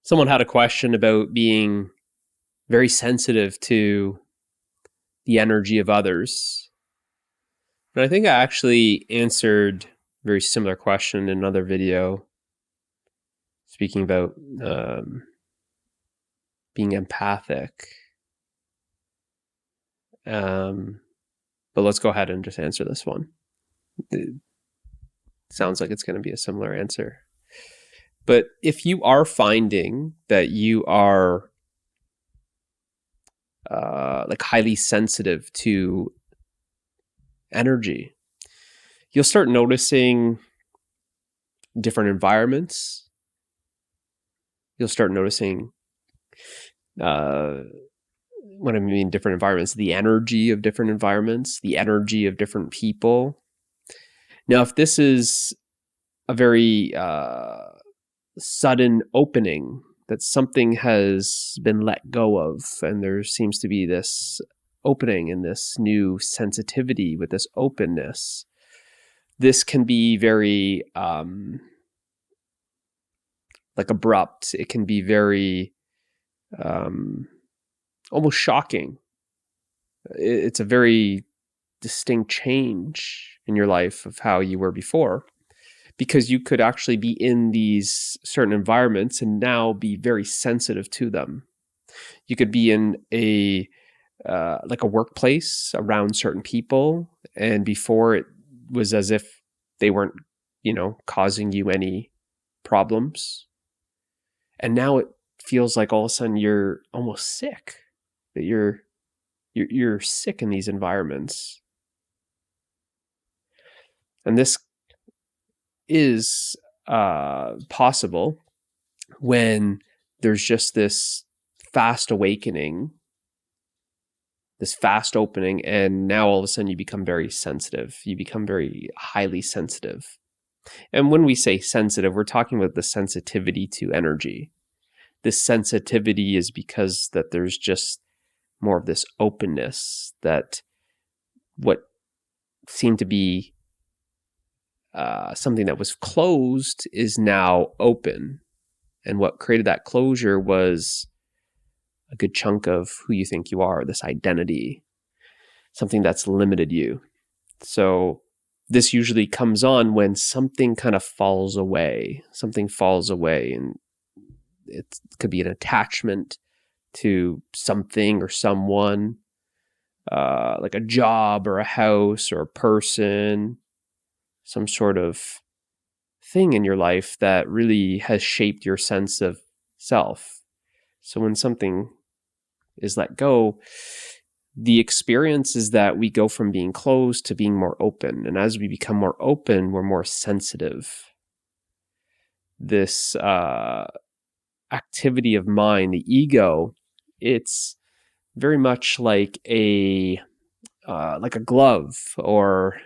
Someone had a question about being very sensitive to the energy of others. And I think I actually answered a very similar question in another video, speaking about being empathic. But let's go ahead and just answer this one. It sounds like it's going to be a similar answer. But if you are finding that you are like highly sensitive to energy, you'll start noticing different environments. You'll start noticing, when I mean different environments, the energy of different environments, the energy of different people. Now, if this is a very sudden opening, that something has been let go of, and there seems to be this opening and this new sensitivity with this openness, this can be very like abrupt. It can be very almost shocking. It's a very distinct change in your life of how you were before, because you could actually be in these certain environments and now be very sensitive to them. You could be in a like a workplace around certain people, and before it was as if they weren't, causing you any problems. And now it feels like all of a sudden you're almost sick, that you're sick in these environments. And this is possible when there's just this fast awakening, this fast opening, and now all of a sudden you become very sensitive. You become very highly sensitive. And when we say sensitive, we're talking about the sensitivity to energy. This sensitivity is because that there's just more of this openness, that what seemed to be something that was closed is now open. And what created that closure was a good chunk of who you think you are, this identity, something that's limited you. So this usually comes on when something kind of falls away. Something falls away, and it could be an attachment to something or someone, like a job or a house or a person, some sort of thing in your life that really has shaped your sense of self. So when something is let go, the experience is that we go from being closed to being more open. And as we become more open, we're more sensitive. This activity of mind, the ego, it's very much like a glove, or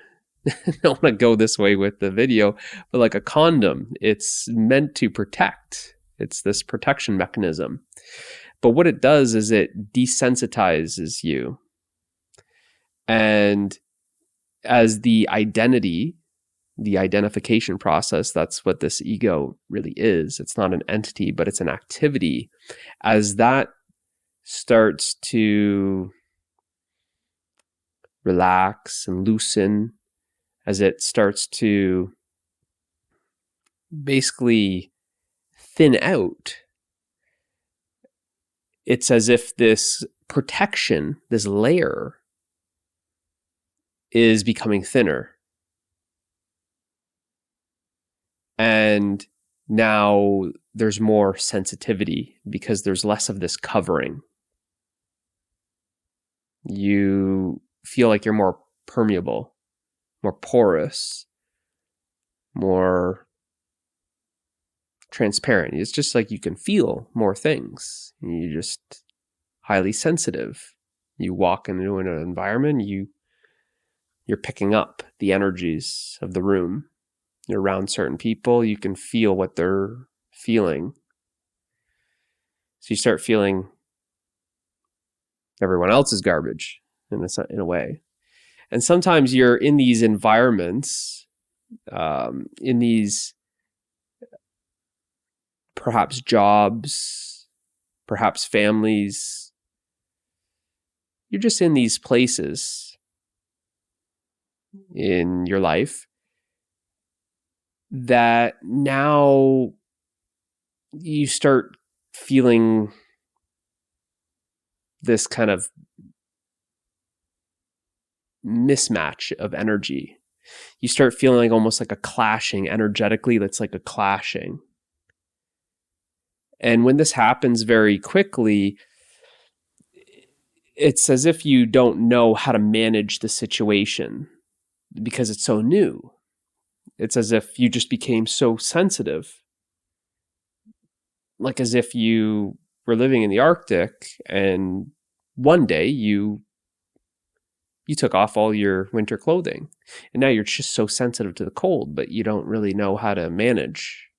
I don't want to go this way with the video, but like a condom. It's meant to protect. It's this protection mechanism. But what it does is it desensitizes you. And as the identity, the identification process, that's what this ego really is. It's not an entity, but it's an activity. As that starts to relax and loosen, as it starts to basically thin out, it's as if this protection, this layer, is becoming thinner. And now there's more sensitivity because there's less of this covering. You feel like you're more permeable, more porous, more transparent. It's just like you can feel more things. You're just highly sensitive. You walk into an environment, you're picking up the energies of the room. You're around certain people, you can feel what they're feeling. So you start feeling everyone else's garbage in a way. And sometimes you're in these environments, in these perhaps jobs, perhaps families. You're just in these places in your life that now you start feeling this kind of mismatch of energy. You start feeling like almost like a clashing energetically. That's like a clashing. And when this happens very quickly, it's as if you don't know how to manage the situation because it's so new. It's as if you just became so sensitive, like as if you were living in the Arctic and one day you took off all your winter clothing and now you're just so sensitive to the cold, but you don't really know how to manage.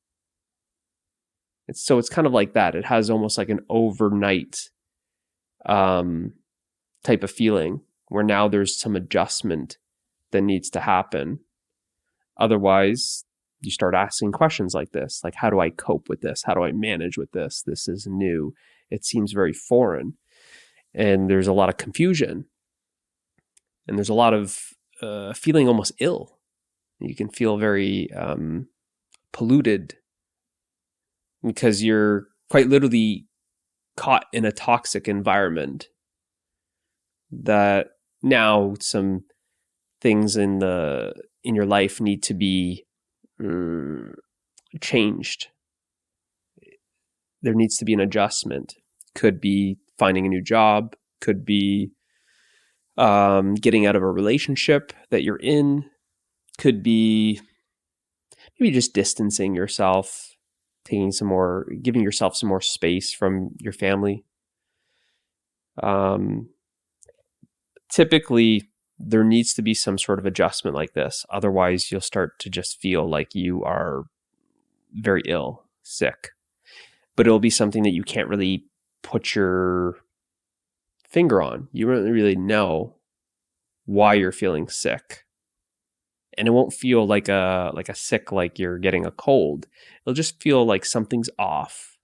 It's kind of like that. It has almost like an overnight type of feeling where now there's some adjustment that needs to happen. Otherwise, you start asking questions like this, like, how do I cope with this? How do I manage with this? This is new. It seems very foreign. And there's a lot of confusion. And there's a lot of feeling almost ill. You can feel very polluted because you're quite literally caught in a toxic environment that now some things in your life need to be changed. There needs to be an adjustment. Could be finding a new job, could be getting out of a relationship that you're in, could be maybe just distancing yourself, giving yourself some more space from your family. Typically, there needs to be some sort of adjustment like this. Otherwise, you'll start to just feel like you are very ill, sick. But it'll be something that you can't really put your finger on. You don't really know why you're feeling sick. And it won't feel like a sick, like you're getting a cold. It'll just feel like something's off.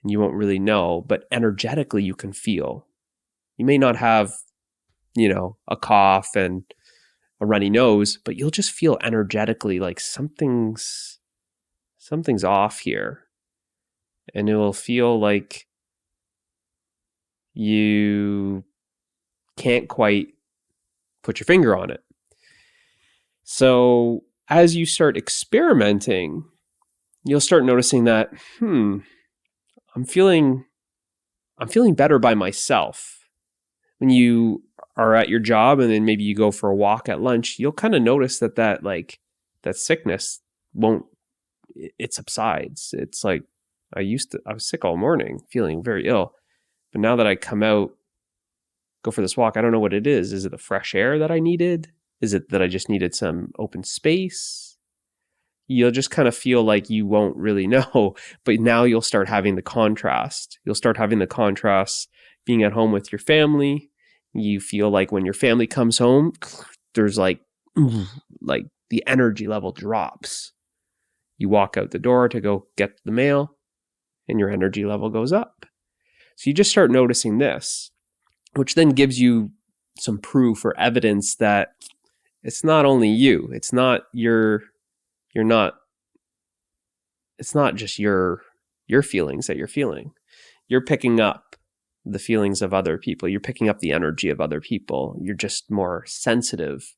And you won't really know, but energetically you can feel. You may not have, a cough and a runny nose, but you'll just feel energetically like something's off here. And it will feel like you can't quite put your finger on it. So as you start experimenting, you'll start noticing that, I'm feeling better by myself. When you are at your job and then maybe you go for a walk at lunch, you'll kind of notice that sickness it subsides. It's like I was sick all morning, feeling very ill. But now that I come out, go for this walk, I don't know what it is. Is it the fresh air that I needed? Is it that I just needed some open space? You'll just kind of feel like you won't really know, but now you'll start having the contrast. You'll start having the contrast being at home with your family. You feel like when your family comes home, there's like the energy level drops. You walk out the door to go get the mail and your energy level goes up. So you just start noticing this, which then gives you some proof or evidence that it's not only you. It's not it's not just your feelings that you're feeling. You're picking up the feelings of other people. You're picking up the energy of other people. You're just more sensitive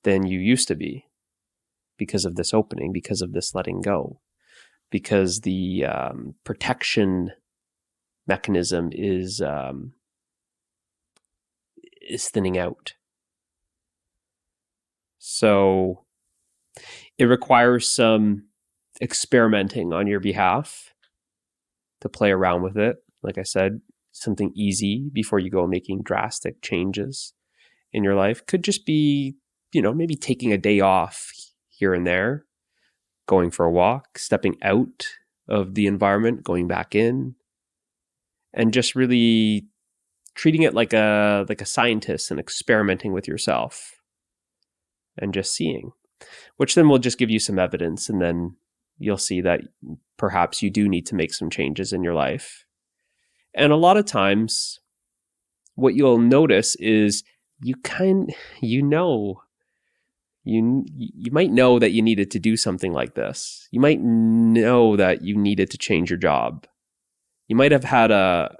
than you used to be because of this opening, because of this letting go, because the protection mechanism is thinning out. So it requires some experimenting on your behalf to play around with it. Like I said, something easy before you go making drastic changes in your life could just be, maybe taking a day off here and there, going for a walk, stepping out of the environment, going back in, and just really treating it like a scientist and experimenting with yourself and just seeing, which then will just give you some evidence. And then you'll see that perhaps you do need to make some changes in your life. And a lot of times, what you'll notice is you might know that you needed to do something like this. You might know that you needed to change your job. You might have had an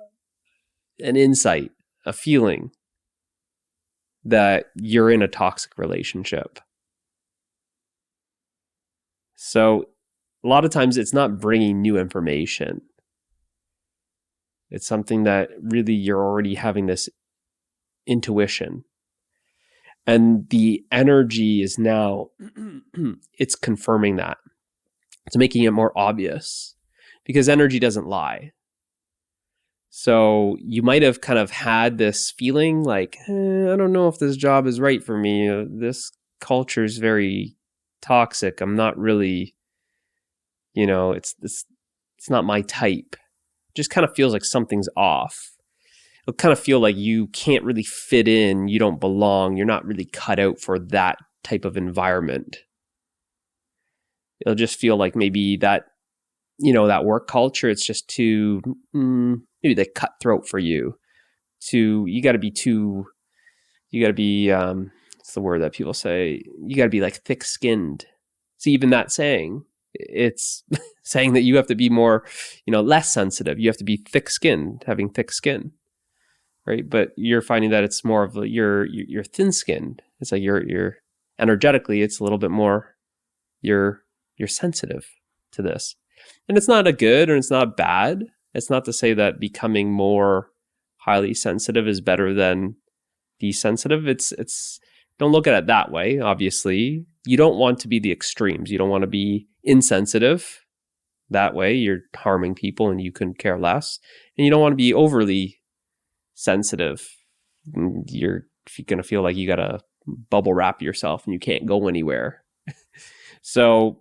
insight, a feeling that you're in a toxic relationship. So a lot of times it's not bringing new information. It's something that really you're already having this intuition. And the energy is now, it's confirming that. It's making it more obvious because energy doesn't lie. So you might have kind of had this feeling like, I don't know if this job is right for me. This culture is very toxic. I'm not really, it's not my type. It just kind of feels like something's off. It'll kind of feel like you can't really fit in. You don't belong. You're not really cut out for that type of environment. It'll just feel like maybe that, that work culture, it's just too, maybe the cutthroat for you. You got to be, what's the word that people say? You got to be like thick-skinned. See, even that saying, it's saying that you have to be more, less sensitive. You have to be thick-skinned, having thick skin, right? But you're finding that it's more of you're thin-skinned. It's like you're energetically, it's a little bit more, you're sensitive to this. And it's not a good or it's not bad. It's not to say that becoming more highly sensitive is better than desensitive. It's don't look at it that way, obviously. You don't want to be the extremes. You don't want to be insensitive. That way you're harming people and you couldn't care less. And you don't want to be overly sensitive. You're going to feel like you got to bubble wrap yourself and you can't go anywhere. So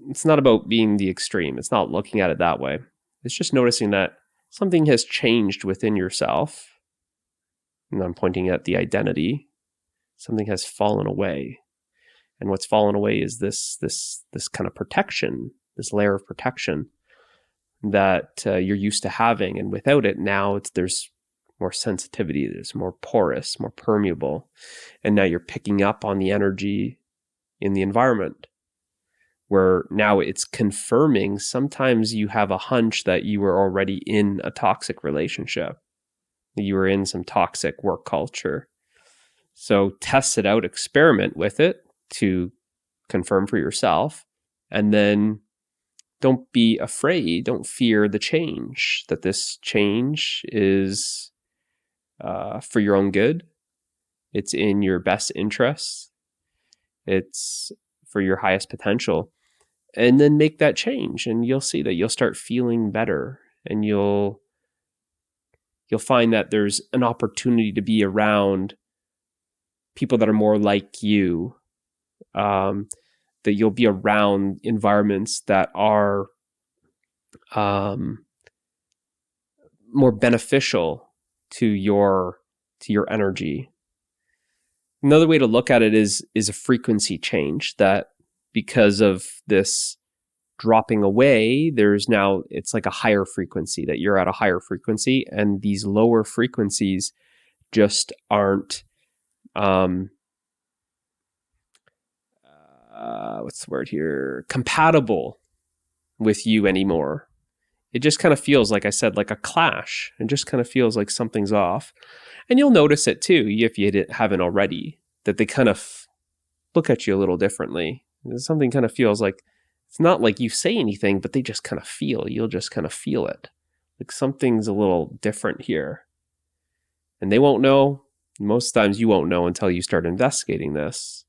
it's not about being the extreme. It's not looking at it that way. It's just noticing that something has changed within yourself. And I'm pointing at the identity. Something has fallen away. And what's fallen away is this kind of protection, this layer of protection that you're used to having. And without it, now there's more sensitivity. There's more porous, more permeable. And now you're picking up on the energy in the environment, where now it's confirming. Sometimes you have a hunch that you were already in a toxic relationship. You were in some toxic work culture. So test it out, experiment with it to confirm for yourself. And then don't be afraid. Don't fear the change, that this change is for your own good. It's in your best interest. It's for your highest potential. And then make that change, and you'll see that you'll start feeling better, and you'll find that there's an opportunity to be around people that are more like you, that you'll be around environments that are more beneficial to your energy. Another way to look at it is a frequency change, that because of this dropping away, it's like a higher frequency, that you're at a higher frequency, and these lower frequencies just aren't, what's the word here? Compatible with you anymore. It just kind of feels, like I said, like a clash. It just kind of feels like something's off. And you'll notice it too, if you haven't already, that they kind of look at you a little differently. Something kind of feels like, it's not like you say anything, but they just kind of you'll just kind of feel it. Like something's a little different here. And they won't know. Most times you won't know until you start investigating this.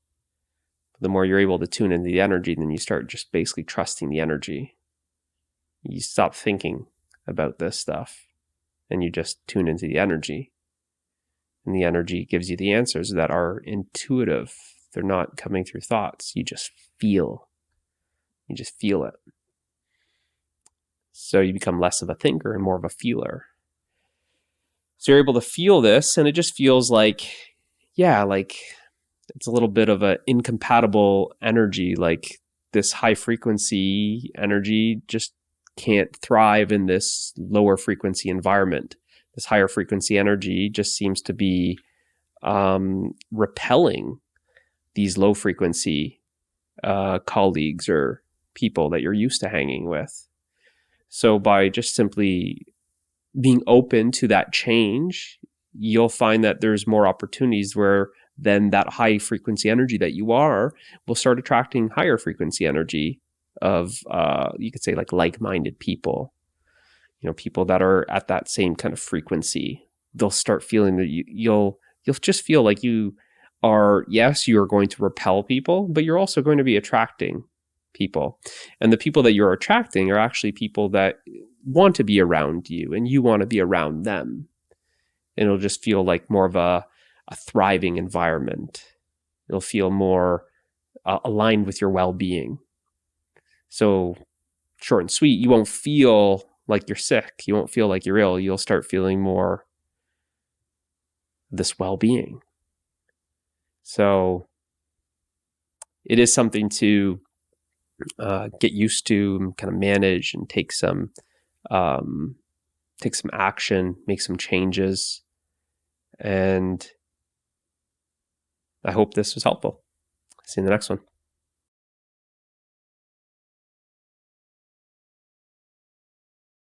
But the more you're able to tune into the energy, then you start just basically trusting the energy. You stop thinking about this stuff and you just tune into the energy. And the energy gives you the answers that are intuitive. They're not coming through thoughts. You just feel. You just feel it. So you become less of a thinker and more of a feeler. So you're able to feel this, and it just feels like, like it's a little bit of an incompatible energy. Like this high frequency energy just can't thrive in this lower frequency environment. This higher frequency energy just seems to be repelling these low frequency colleagues or people that you're used to hanging with. So by just simply being open to that change, you'll find that there's more opportunities where then that high frequency energy that you are will start attracting higher frequency energy of, you could say, like-minded people, people that are at that same kind of frequency. They'll start feeling that you'll just feel like you are, yes, you're going to repel people, but you're also going to be attracting people. And the people that you're attracting are actually people that want to be around you and you want to be around them. And it'll just feel like more of a thriving environment. It'll feel more aligned with your well-being. So short and sweet, you won't feel like you're sick. You won't feel like you're ill. You'll start feeling more this well-being. So it is something to get used to, kind of manage, and take some action, make some changes. And I hope this was helpful. See you in the next one.